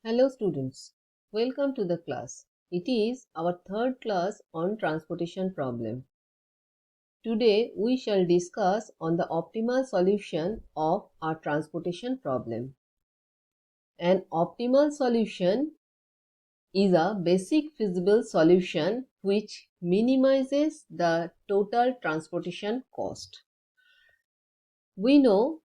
Hello students, welcome to the class. It is our third class on transportation problem. Today we shall discuss on the optimal solution of our transportation problem. An optimal solution is a basic feasible solution which minimizes the total transportation cost. We know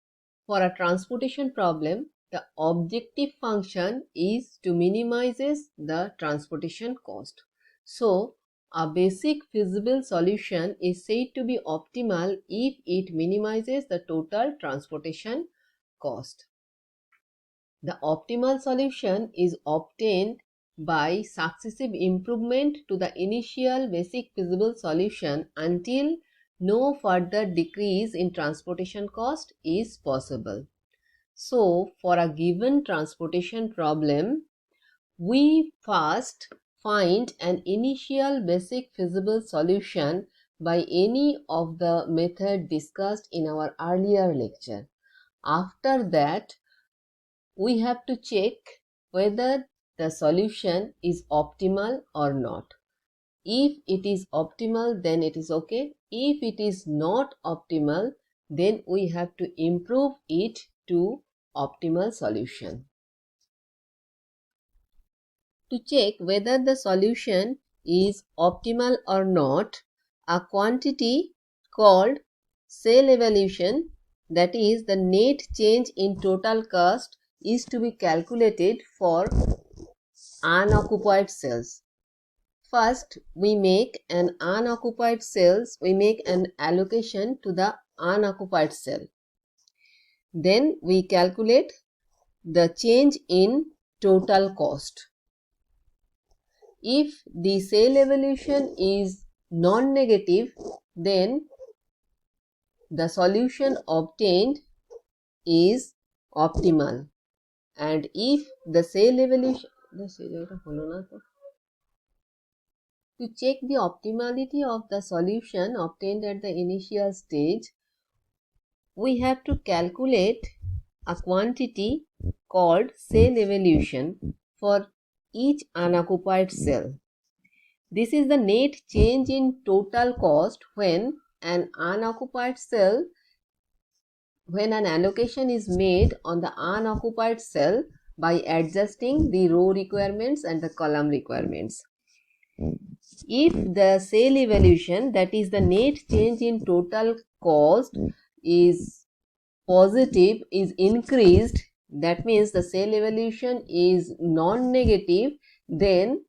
for a transportation problem, the objective function is to minimizes the transportation cost. So, a basic feasible solution is said to be optimal if it minimizes the total transportation cost. The optimal solution is obtained by successive improvement to the initial basic feasible solution until no further decrease in transportation cost is possible. So, for a given transportation problem, we first find an initial basic feasible solution by any of the method discussed in our earlier lecture. After that, we have to check whether the solution is optimal or not. If it is optimal, then it is okay. If it is not optimal, then we have to improve it to optimal solution. To check whether the solution is optimal or not, a quantity called cell evolution, that is the net change in total cost, is to be calculated for unoccupied cells. First, we make an unoccupied cells, we make an allocation to the unoccupied cell. Then we calculate the change in total cost. If the cell evolution is non-negative, then the solution obtained is optimal. And if the cell evolution, to check the optimality of the solution obtained at the initial stage, we have to calculate a quantity called cell evolution for each unoccupied cell. This is the net change in total cost when an unoccupied cell, when an allocation is made on the unoccupied cell by adjusting the row requirements and the column requirements. If the cell evolution, that is the net change in total cost, is positive, is increased, that means the cell evolution is non-negative, then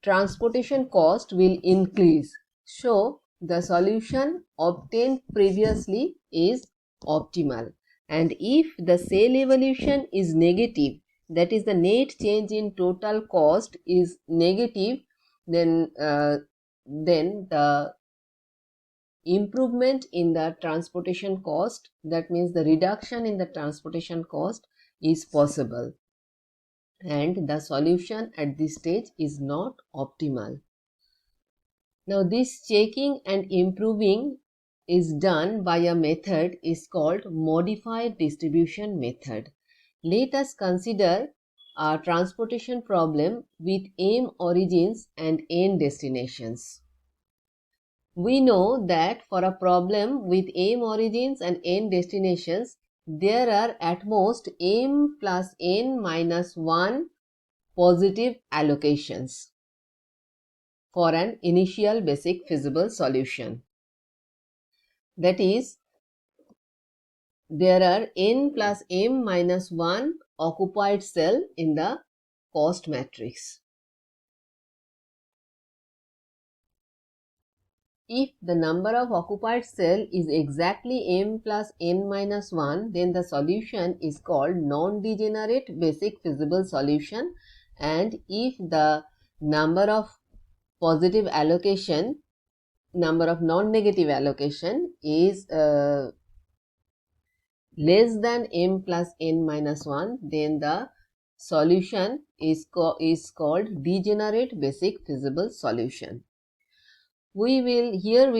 transportation cost will increase. So, the solution obtained previously is optimal. And if the cell evolution is negative, that is the net change in total cost is negative, then the improvement in the transportation cost, that means the reduction in the transportation cost, is possible. And the solution at this stage is not optimal. Now, this checking and improving is done by a method is called modified distribution method. Let us consider a transportation problem with M origins and N destinations. We know that for a problem with M origins and N destinations, there are at most M plus N minus 1 positive allocations for an initial basic feasible solution. That is, there are N plus M minus 1 occupied cell in the cost matrix. If the number of occupied cell is exactly M plus N minus 1, then the solution is called non-degenerate basic feasible solution. And if the number of positive allocation, number of non-negative allocation is less than M plus N minus 1, then the solution is called degenerate basic feasible solution. We shall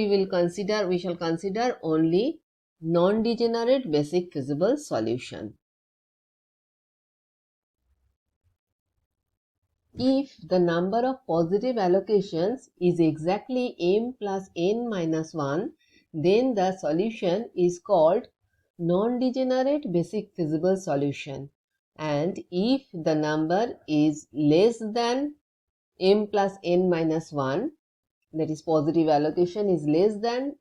consider only non-degenerate basic feasible solution. If the number of positive allocations is exactly m plus n minus 1, then the solution is called non-degenerate basic feasible solution. And if the number is less than m plus n minus 1, that is positive allocation is less than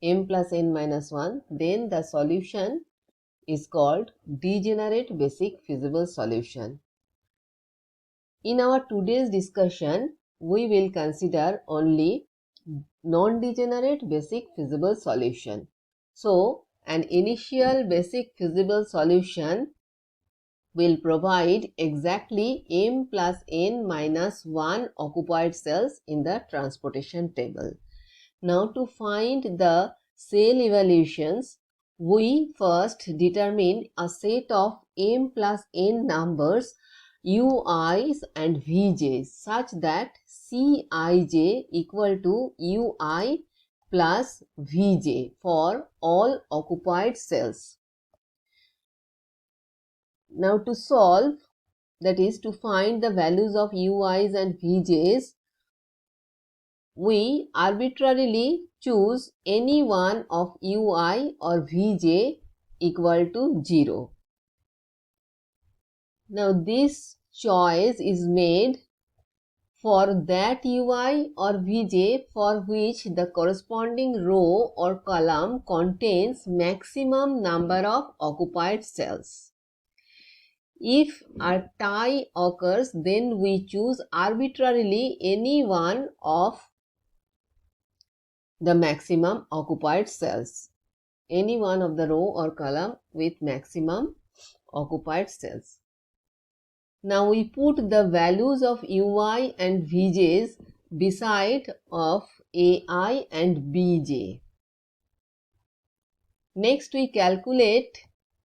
m plus n minus 1, then the solution is called degenerate basic feasible solution. In our today's discussion, we will consider only non-degenerate basic feasible solution. So, an initial basic feasible solution will provide exactly m plus n minus 1 occupied cells in the transportation table. Now, to find the cell evaluations, we first determine a set of m plus n numbers ui's and vj's such that cij equal to ui plus vj for all occupied cells. Now, to solve, that is to find the values of ui's and vj's, we arbitrarily choose any one of ui or vj equal to 0. Now, this choice is made for that ui or vj for which the corresponding row or column contains maximum number of occupied cells. If a tie occurs, then we choose arbitrarily any one of the maximum occupied cells, any one of the row or column with maximum occupied cells. Now we put the values of ui and vj's beside of ai and bj. Next we calculate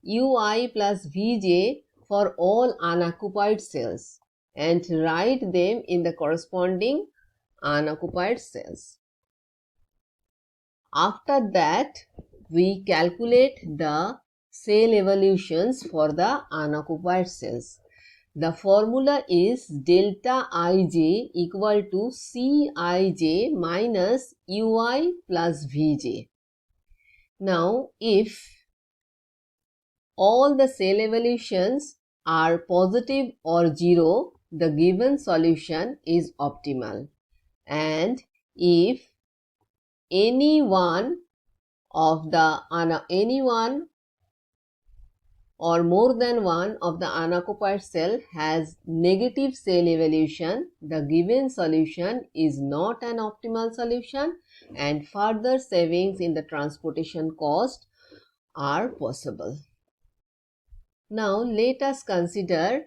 ui plus vj for all unoccupied cells and write them in the corresponding unoccupied cells. After that, we calculate the cell evolutions for the unoccupied cells. The formula is delta ij equal to cij minus ui plus vj. Now, if all the cell evolutions are positive or 0, the given solution is optimal. And if any one or more than one of the unoccupied cell has negative cell evolution, the given solution is not an optimal solution and further savings in the transportation cost are possible. Now, let us consider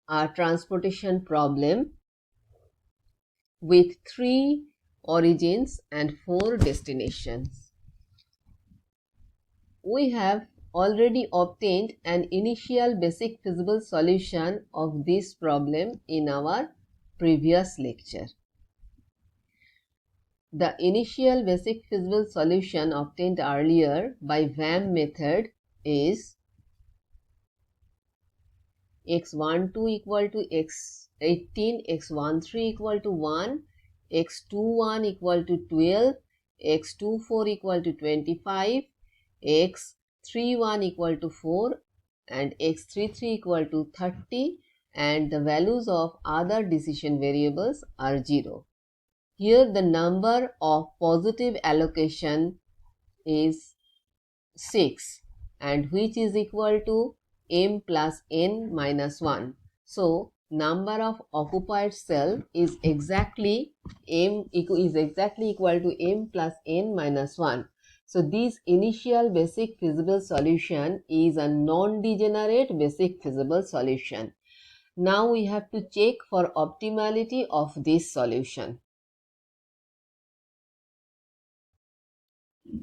a transportation problem with 3 origins and 4 destinations. We have already obtained an initial basic feasible solution of this problem in our previous lecture. The initial basic feasible solution obtained earlier by VAM method is x12 equal to x18, x13 equal to 1, x21 equal to 12, x24 equal to 25, x31 equal to 4 and x33 equal to 30, and the values of other decision variables are 0. Here the number of positive allocation is 6 and which is equal to m plus n minus 1. So, number of occupied cell is exactly equal to m plus n minus 1. So, this initial basic feasible solution is a non-degenerate basic feasible solution. Now, we have to check for optimality of this solution.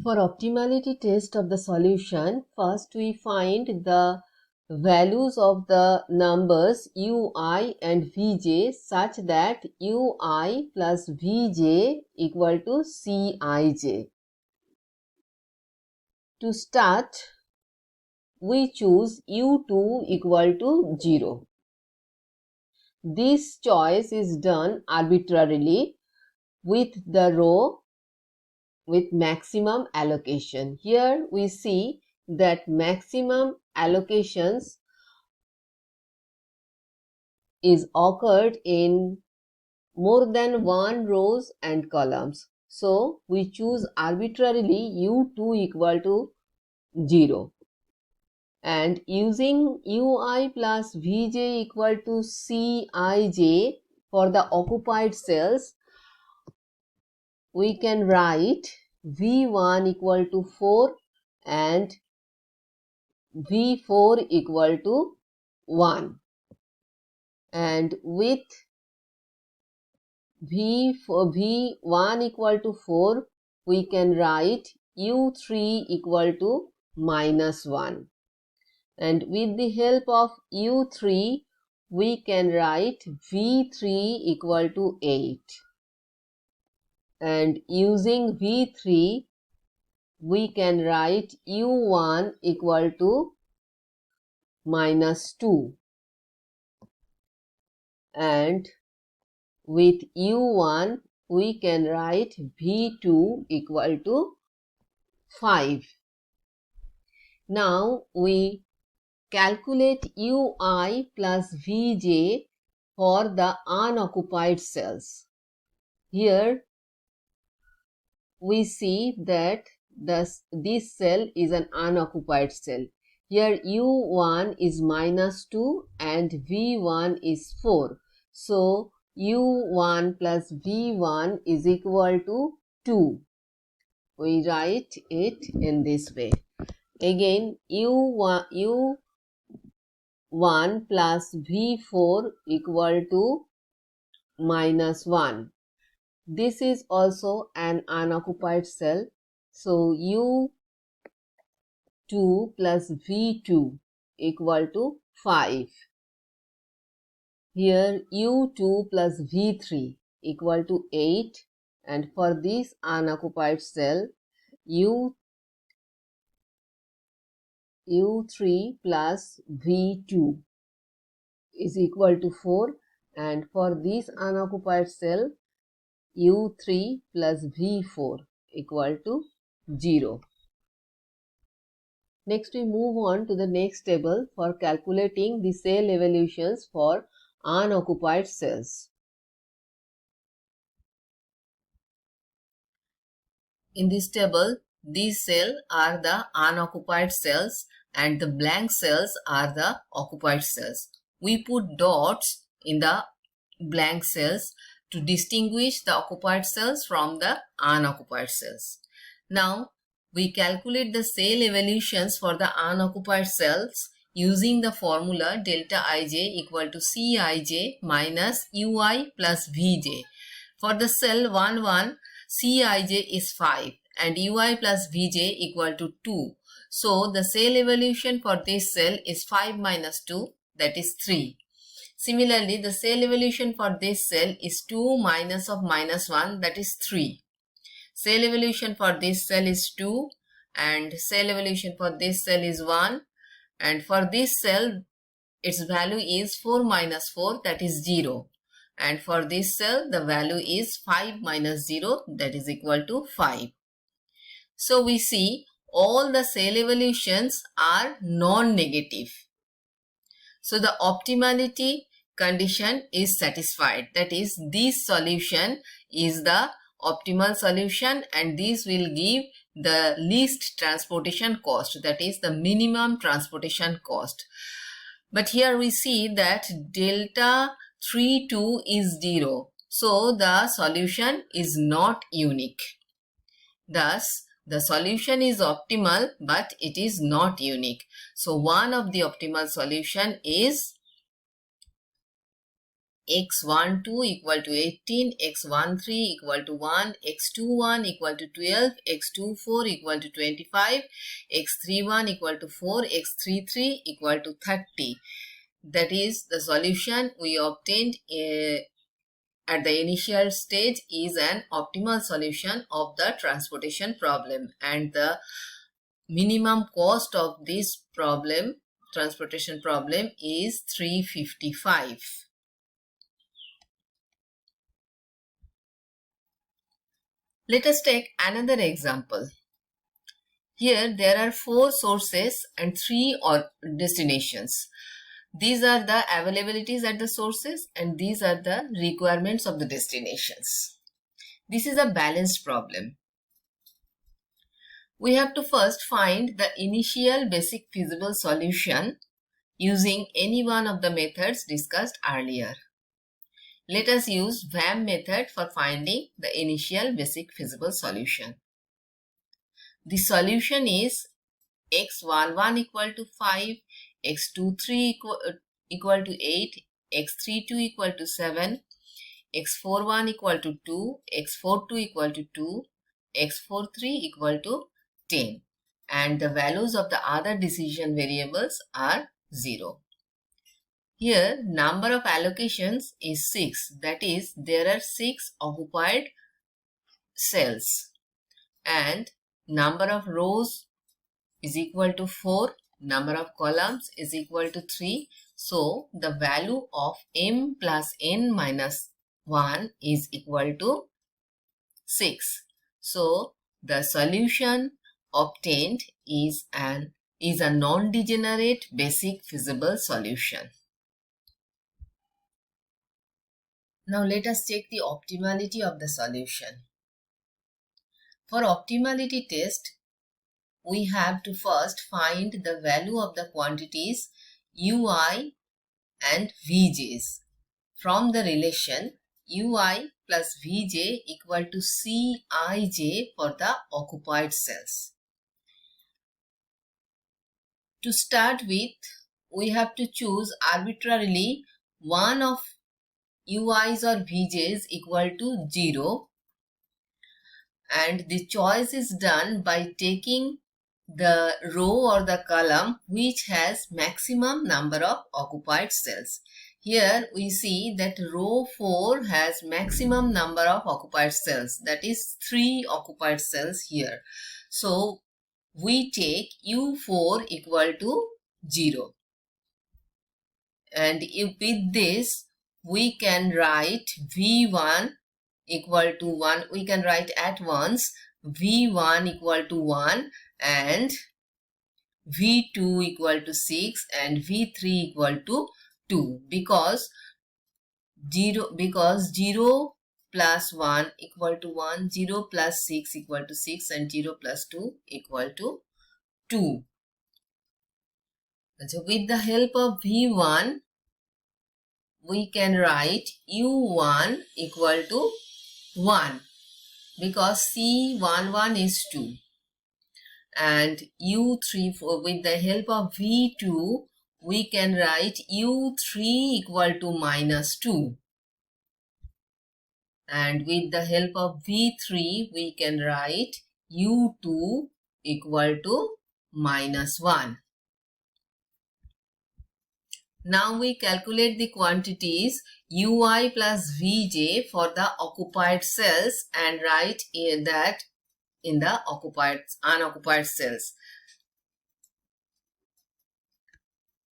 For optimality test of the solution, first we find the values of the numbers ui and vj such that ui plus vj equal to cij. To start, we choose u2 equal to 0. this choice is done arbitrarily with the row with maximum allocation. Here we see that maximum allocations is occurred in more than one rows and columns. So we choose arbitrarily u2 equal to 0. And using ui plus vj equal to cij for the occupied cells, we can write v1 equal to 4 and v4 equal to 1. And with v1 equal to 4, we can write u3 equal to minus 1. And with the help of u3, we can write v3 equal to 8. And using v3, we can write u1 equal to minus 2. And with u1, we can write v2 equal to 5. Now we calculate ui plus vj for the unoccupied cells. Here we see that this cell is an unoccupied cell. Here u1 is minus 2 and v1 is 4. So u1 plus v1 is equal to 2. We write it in this way. Again u1 plus v4 equal to minus 1. This is also an unoccupied cell. So u2 plus v2 equal to 5. Here u2 plus v3 equal to 8, and for this unoccupied cell u3 plus v2 is equal to 4, and for this unoccupied cell u3 plus v4 equal to 0. Next we move on to the next table for calculating the cell evolutions for unoccupied cells. In this table, these cells are the unoccupied cells and the blank cells are the occupied cells. We put dots in the blank cells to distinguish the occupied cells from the unoccupied cells. Now, we calculate the cell evolutions for the unoccupied cells using the formula delta ij equal to cij minus ui plus vj. For the cell 1, 1, cij is 5 and ui plus vj equal to 2. So, the cell evolution for this cell is 5 minus 2, that is 3. Similarly, the cell evolution for this cell is 2 minus of minus 1, that is 3. Cell evolution for this cell is 2 and cell evolution for this cell is 1, and for this cell its value is 4 minus 4, that is 0, and for this cell the value is 5 minus 0, that is equal to 5. So we see all the cell evolutions are non-negative. So the optimality condition is satisfied, that is this solution is the optimal solution and this will give the least transportation cost, that is the minimum transportation cost. But here we see that delta 3, 2 is 0. So the solution is not unique. Thus, the solution is optimal but it is not unique. So one of the optimal solution is x12 equal to 18, x13 equal to 1, x21 equal to 12, x24 equal to 25, x31 equal to 4, x33 equal to 30. That is the solution we obtained at the initial stage is an optimal solution of the transportation problem, and the minimum cost of this problem, transportation problem, is 355. Let us take another example. Here there are 4 sources and 3 destinations. These are the availabilities at the sources and these are the requirements of the destinations. This is a balanced problem. We have to first find the initial basic feasible solution using any one of the methods discussed earlier. Let us use VAM method for finding the initial basic feasible solution. The solution is x11 equal to 5, x23 equal to 8, x32 equal to 7, x41 equal to 2, x42 equal to 2, x43 equal to 10, and the values of the other decision variables are 0. Here number of allocations is 6, that is there are 6 occupied cells, and number of rows is equal to 4, number of columns is equal to 3. So the value of m plus n minus 1 is equal to 6. So the solution obtained is a non-degenerate basic feasible solution. Now let us check the optimality of the solution. For optimality test, we have to first find the value of the quantities ui and vj's from the relation ui plus vj equal to cij for the occupied cells. To start with, we have to choose arbitrarily one of ui's or vj's equal to 0, and the choice is done by taking the row or the column which has maximum number of occupied cells. Here we see that row 4 has maximum number of occupied cells, that is 3 occupied cells here. So we take u4 equal to 0, and with this we can write v1 equal to 1. We can write at once v1 equal to 1 and v2 equal to 6 and v3 equal to 2, because 0 plus 1 equal to 1, 0 plus 6 equal to 6 and 0 plus 2 equal to 2. So with the help of v1, we can write u1 equal to 1 because C11 is 2, and u3 with the help of v2 we can write u3 equal to minus 2, and with the help of v3 we can write u2 equal to minus 1. Now we calculate the quantities ui plus vj for the occupied cells and write that in the unoccupied cells.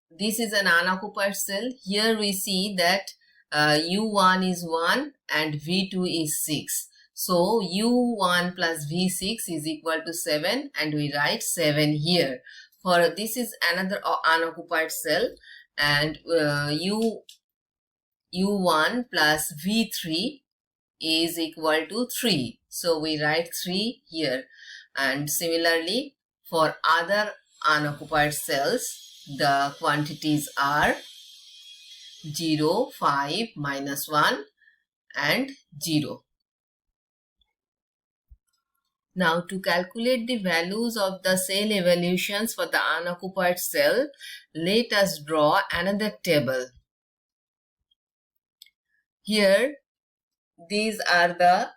This is an unoccupied cell. Here we see that u1 is 1 and v2 is 6. So u1 plus v6 is equal to 7, and we write 7 here. For this is another unoccupied cell, and u1 plus v3 is equal to 3. So we write 3 here. And similarly, for other unoccupied cells, the quantities are 0, 5, minus 1 and 0. Now to calculate the values of the cell evolutions for the unoccupied cell, let us draw another table. Here, these are the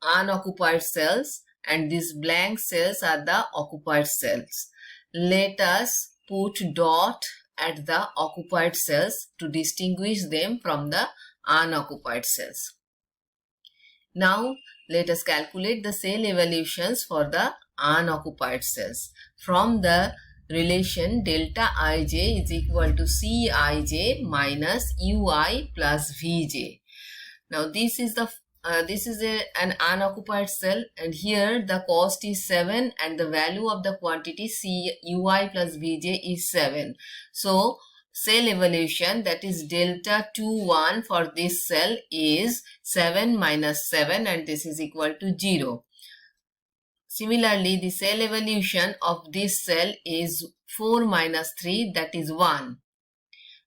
unoccupied cells and these blank cells are the occupied cells. Let us put dot at the occupied cells to distinguish them from the unoccupied cells. Now, let us calculate the cell evolutions for the unoccupied cells from the relation delta ij is equal to cij minus ui plus vj. Now this is the this is an unoccupied cell, and here the cost is 7 and the value of the quantity CUI plus VJ is 7. So cell evolution, that is delta 21 for this cell is 7 minus 7, and this is equal to 0. Similarly, the cell evolution of this cell is 4 minus 3, that is 1.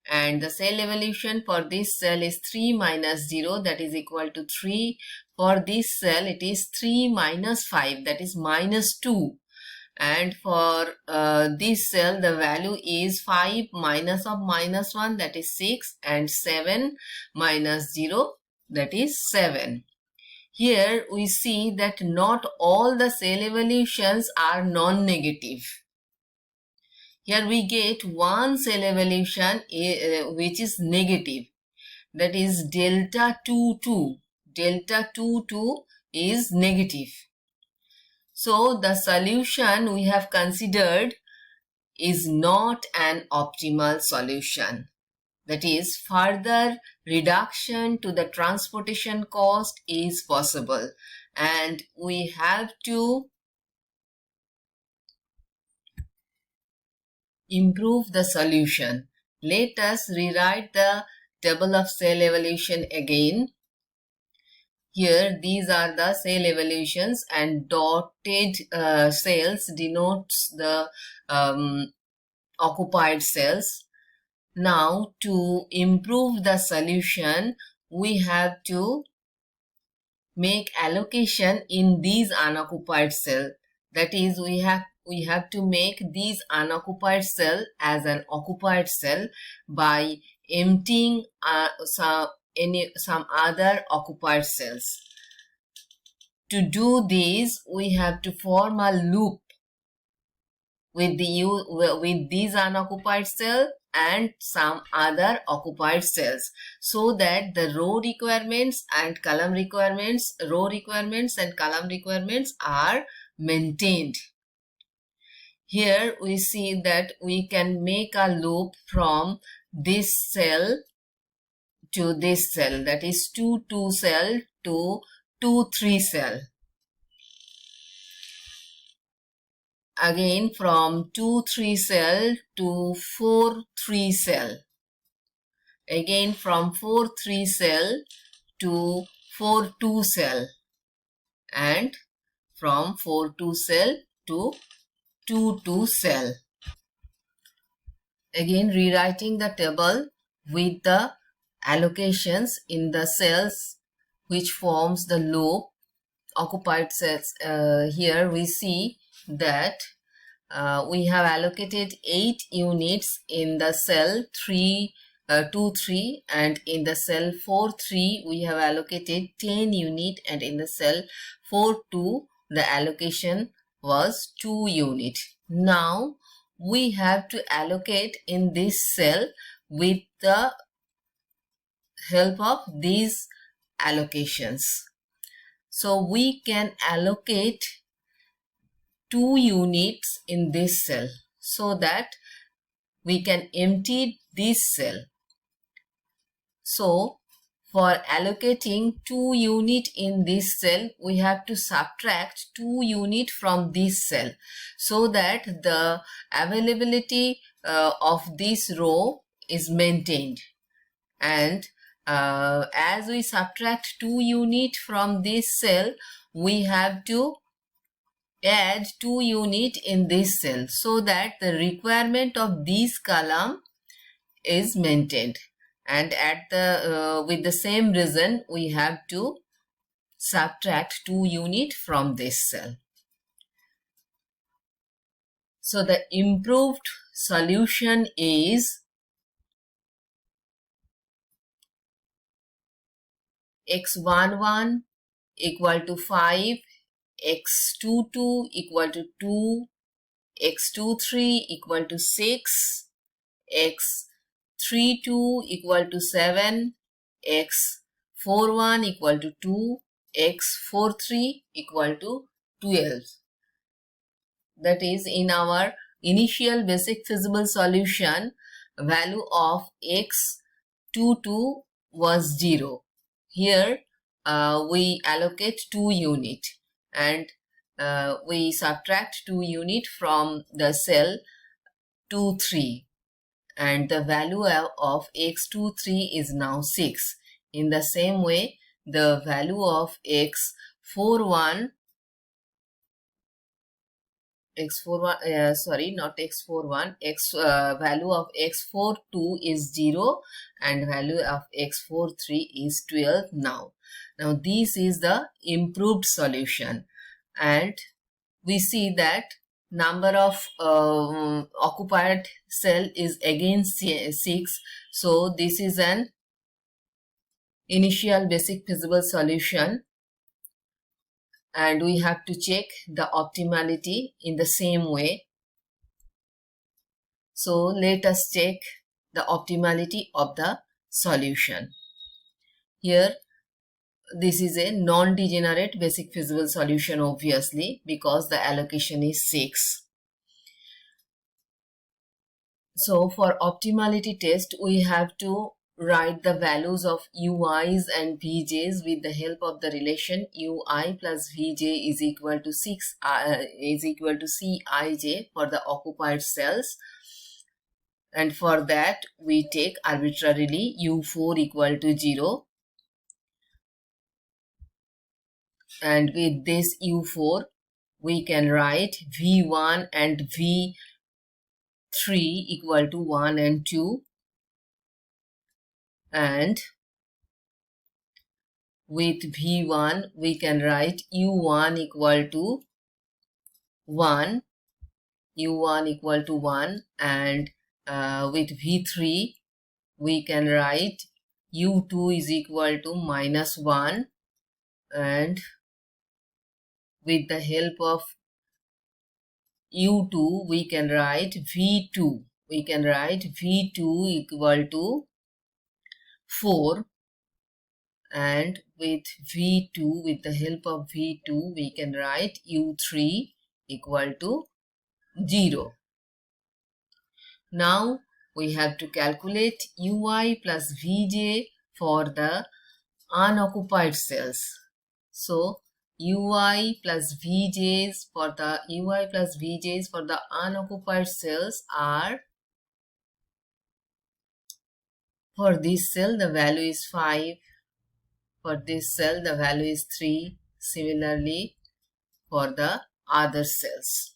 And the cell evolution for this cell is 3 minus 0, that is equal to 3. For this cell it is 3 minus 5, that is minus 2. And for this cell the value is 5 minus of minus 1, that is 6, and 7 minus 0, that is 7. Here we see that not all the cell evolutions are non-negative. Here we get one cell evolution which is negative, that is delta 22. Delta 22 is negative. So the solution we have considered is not an optimal solution. That is, further reduction to the transportation cost is possible, and we have to improve the solution. Let us rewrite the table of cell evolution again. Here these are the cell evolutions, and dotted cells denotes the occupied cells. Now to improve the solution, we have to make allocation in these unoccupied cells. That is, we have to make these unoccupied cell as an occupied cell by emptying some other occupied cells. To do this, we have to form a loop with these unoccupied cells and some other occupied cells, so that the row requirements and column requirements, are maintained. Here we see that we can make a loop from this cell to this cell, that is 2, 2 cell to 2, 3 cell. Again from 2, 3 cell to 4, 3 cell. Again from 4, 3 cell to 4, 2 cell. And from 4, 2 cell to 2, 2 cell. Again rewriting the table with the allocations in the cells which forms the loop, occupied cells. Here we see that we have allocated 8 units in the cell 2, 3, and in the cell 4, 3 we have allocated 10 unit, and in the cell 4, 2 the allocation was 2 unit. Now we have to allocate in this cell with the help of these allocations. So we can allocate 2 units in this cell so that we can empty this cell. So for allocating 2 unit in this cell, we have to subtract 2 unit from this cell so that the availability of this row is maintained. And as we subtract 2 unit from this cell, we have to add 2 unit in this cell so that the requirement of this column is maintained. And at the with the same reason, we have to subtract 2 unit from this cell. So the improved solution is x11 equal to 5, x22 equal to 2, x23 equal to 6, x32 equal to 7, x41 equal to 2, x43 equal to 12. That is, in our initial basic feasible solution, value of x22 was 0. Here we allocate 2 unit, and we subtract 2 unit from the cell 2, 3, and the value of x23 is now 6. In the same way, the value of x41 sorry, not x41, value of x42 is 0, and value of x43 is 12 now. Now this is the improved solution, and we see that number of occupied cell is again 6. So this is an initial basic feasible solution, and we have to check the optimality in the same way. So let us check the optimality of the solution. Here, this is a non-degenerate basic feasible solution, obviously, because the allocation is 6. So for optimality test, we have to write the values of ui's and vj's with the help of the relation ui plus vj is equal to cij for the occupied cells. And for that, we take arbitrarily u4 equal to 0. And with this u4, we can write v1 and v3 equal to 1 and 2. And with v1, we can write u1 equal to 1, and with v3, we can write u2 is equal to -1, and with the help of u2, we can write v2. We can write v2 equal to 4, and with v2, with the help of v2, we can write u3 equal to 0. Now we have to calculate ui plus vj for the unoccupied cells. So ui plus vj's for the unoccupied cells are, for this cell the value is 5, for this cell the value is 3, similarly for the other cells.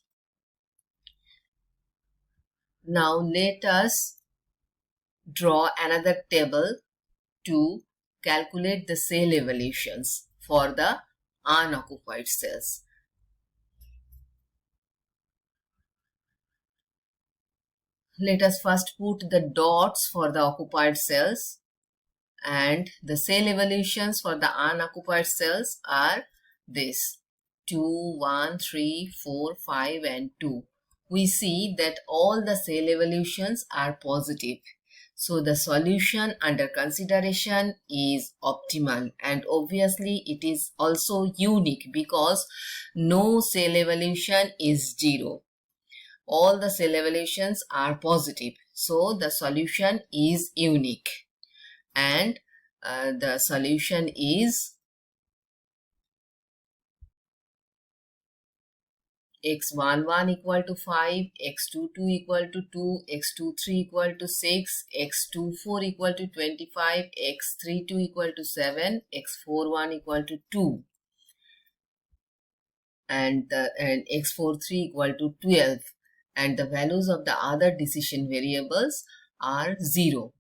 Now let us draw another table to calculate the cell evolutions for the unoccupied cells. Let us first put the dots for the occupied cells, and the cell evolutions for the unoccupied cells are this: 2, 1, 3, 4, 5 and 2. We see that all the cell evolutions are positive. So the solution under consideration is optimal, and obviously it is also unique because no cell evolution is 0. All the cell evolutions are positive. So the solution is unique, and the solution is x11 equal to 5, x22 equal to 2, x23 equal to 6, x24 equal to 25, x32 equal to 7, x41 equal to 2, and x43 equal to 12, and the values of the other decision variables are 0.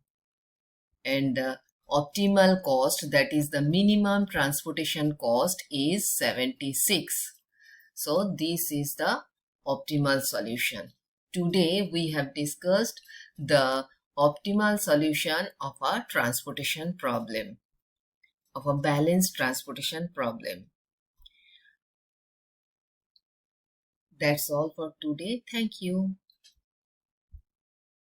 And the optimal cost, that is the minimum transportation cost, is 76. So this is the optimal solution. Today we have discussed the optimal solution of a transportation problem, of a balanced transportation problem. That's all for today. Thank you.